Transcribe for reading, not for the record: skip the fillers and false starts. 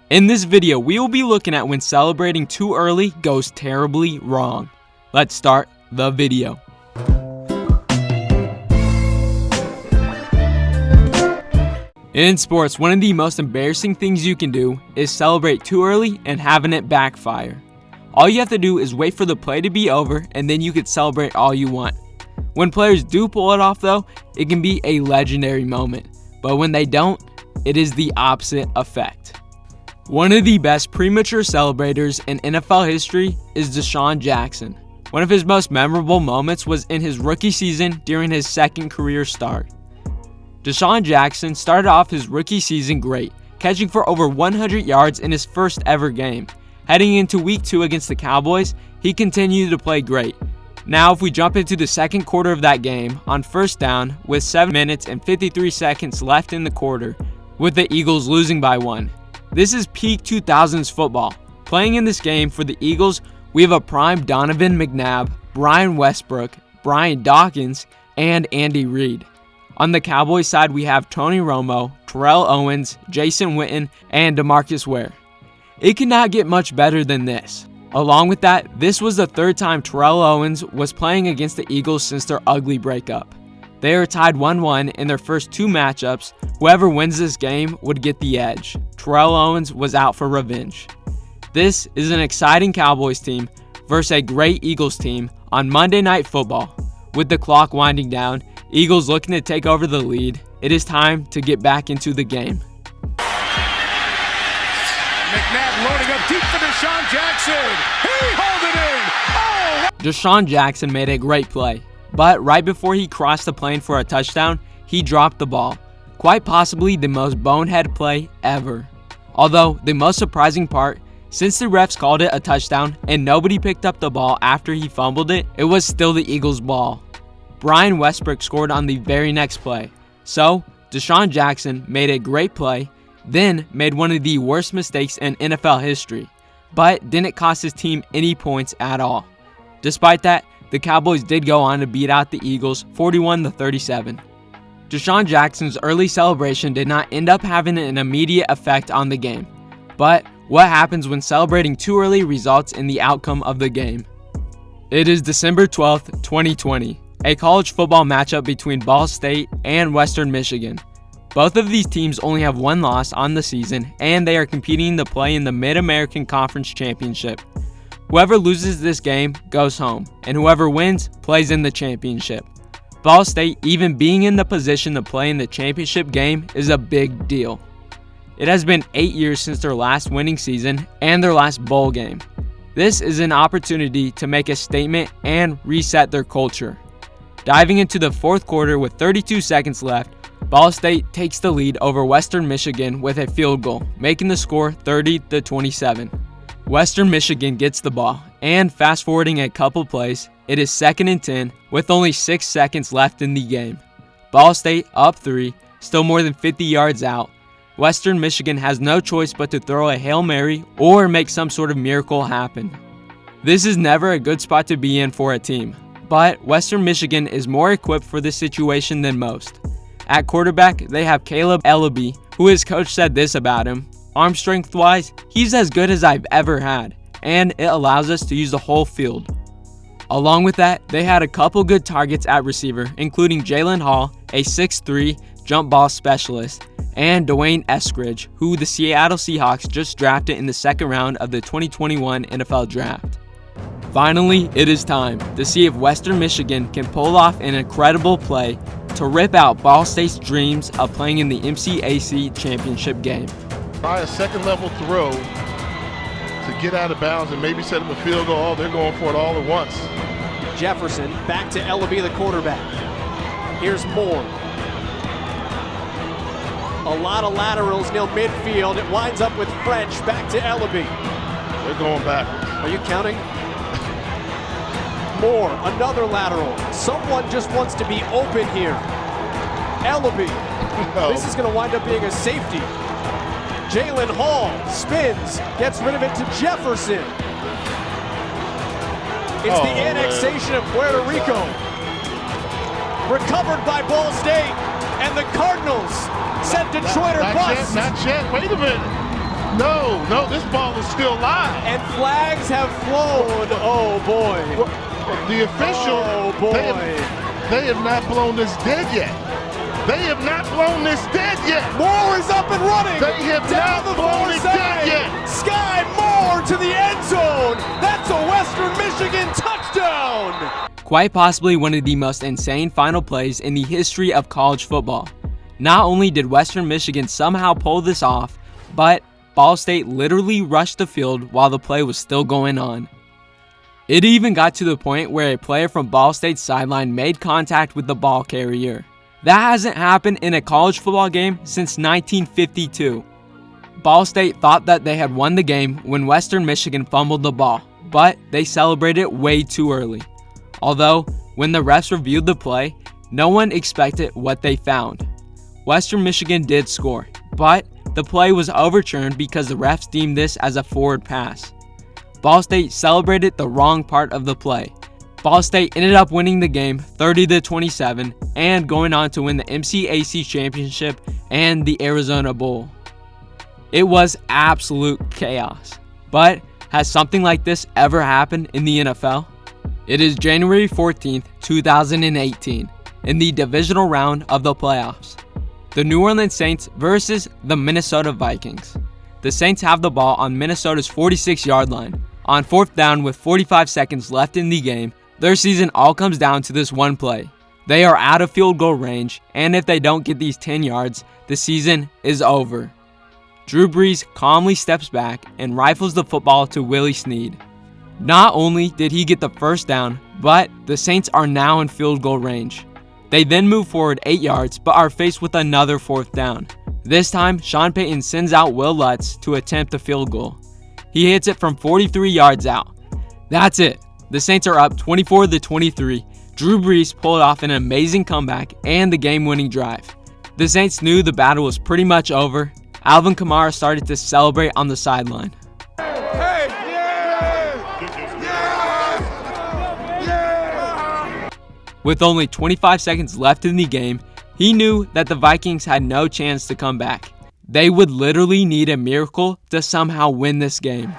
In this video, we will be looking at when celebrating too early goes terribly wrong. Let's start the video. In sports, one of the most embarrassing things you can do is celebrate too early and having it backfire. All you have to do is wait for the play to be over and then you can celebrate all you want. When players do pull it off though, it can be a legendary moment. But when they don't, it is the opposite effect. One of the best premature celebrators in NFL history is Deshaun Jackson. One of his most memorable moments was in his rookie season during his second career start. Deshaun Jackson started off his rookie season great, catching for over 100 yards in his first ever game. Heading into week 2 against the Cowboys, he continued to play great. Now if we jump into the second quarter of that game, on first down with 7 minutes and 53 seconds left in the quarter, with the Eagles losing by 1. This is peak 2000s football. Playing in this game for the Eagles, we have a prime Donovan McNabb, Brian Westbrook, Brian Dawkins, and Andy Reid. On the Cowboys side, we have Tony Romo, Terrell Owens, Jason Witten, and DeMarcus Ware. It cannot get much better than this. Along with that, this was the third time Terrell Owens was playing against the Eagles since their ugly breakup. They are tied 1-1 in their first 2 matchups. Whoever wins this game would get the edge. Terrell Owens was out for revenge. This is an exciting Cowboys team versus a great Eagles team on Monday Night Football. With the clock winding down, Eagles looking to take over the lead. It is time to get back into the game. McNabb loading up deep for Deshaun Jackson. He hauled it in. Oh! Deshaun Jackson made a great play, but right before he crossed the plane for a touchdown, he dropped the ball. Quite possibly the most bonehead play ever. Although the most surprising part, since the refs called it a touchdown and nobody picked up the ball after he fumbled it, it was still the Eagles' ball. Brian Westbrook scored on the very next play. So, Deshaun Jackson made a great play, then made one of the worst mistakes in NFL history, but didn't cost his team any points at all. Despite that, the Cowboys did go on to beat out the Eagles 41-37. Deshaun Jackson's early celebration did not end up having an immediate effect on the game. But what happens when celebrating too early results in the outcome of the game? It is December 12th, 2020, a college football matchup between Ball State and Western Michigan. Both of these teams only have 1 loss on the season, and they are competing to play in the Mid-American Conference Championship. Whoever loses this game goes home, and whoever wins plays in the championship. Ball State even being in the position to play in the championship game is a big deal. It has been 8 years since their last winning season and their last bowl game. This is an opportunity to make a statement and reset their culture. Diving into the fourth quarter with 32 seconds left, Ball State takes the lead over Western Michigan with a field goal, making the score 30-27. Western Michigan gets the ball, and fast forwarding a couple plays, it is 2nd and 10 with only 6 seconds left in the game. Ball State up 3, still more than 50 yards out. Western Michigan has no choice but to throw a Hail Mary or make some sort of miracle happen. This is never a good spot to be in for a team, but Western Michigan is more equipped for this situation than most. At quarterback, they have Caleb Ellaby, who his coach said this about him: arm strength-wise, he's as good as I've ever had, and it allows us to use the whole field. Along with that, they had a couple good targets at receiver, including Jalen Hall, a 6'3" jump ball specialist, and Dwayne Eskridge, who the Seattle Seahawks just drafted in the 2nd round of the 2021 NFL Draft. Finally, it is time to see if Western Michigan can pull off an incredible play to rip out Ball State's dreams of playing in the MCAC championship game. Try a second-level throw to get out of bounds and maybe set up a field goal. Oh, they're going for it all at once. Jefferson back to Ellaby, the quarterback. Here's Moore. A lot of laterals near midfield. It winds up with French back to Ellaby. They're going backwards. Are you counting? Moore, another lateral. Someone just wants to be open here. Ellaby. No. This is going to wind up being a safety. Jalen Hall spins, gets rid of it to Jefferson. It's the annexation of Puerto Rico. Recovered by Ball State, and the Cardinals sent Detroit or bust. Not yet. Wait a minute. No, this ball is still live. And flags have flown. Oh, boy. Well, the official, Oh, boy. they have not blown this dead yet. They have not blown this dead yet. Moore is up and running. They have down not the blown far it side. dead yet. Sky Moore to the end zone. That's a Western Michigan touchdown. Quite possibly one of the most insane final plays in the history of college football. Not only did Western Michigan somehow pull this off, but Ball State literally rushed the field while the play was still going on. It even got to the point where a player from Ball State's sideline made contact with the ball carrier. That hasn't happened in a college football game since 1952. Ball State thought that they had won the game when Western Michigan fumbled the ball, but they celebrated it way too early. Although, when the refs reviewed the play, no one expected what they found. Western Michigan did score, but the play was overturned because the refs deemed this as a forward pass. Ball State celebrated the wrong part of the play. Ball State ended up winning the game 30-27 and going on to win the MCAC championship and the Arizona Bowl. It was absolute chaos. But has something like this ever happened in the NFL? It is January 14th, 2018, in the divisional round of the playoffs. The New Orleans Saints versus the Minnesota Vikings. The Saints have the ball on Minnesota's 46-yard line. On 4th down with 45 seconds left in the game, their season all comes down to this one play. They are out of field goal range, and if they don't get these 10 yards, the season is over. Drew Brees calmly steps back and rifles the football to Willie Snead. Not only did he get the first down, but the Saints are now in field goal range. They then move forward 8 yards, but are faced with another 4th down. This time, Sean Payton sends out Will Lutz to attempt the field goal. He hits it from 43 yards out. That's it. The Saints are up 24-23. Drew Brees pulled off an amazing comeback and the game-winning drive. The Saints knew the battle was pretty much over. Alvin Kamara started to celebrate on the sideline. Hey, yeah. With only 25 seconds left in the game, he knew that the Vikings had no chance to come back. They would literally need a miracle to somehow win this game.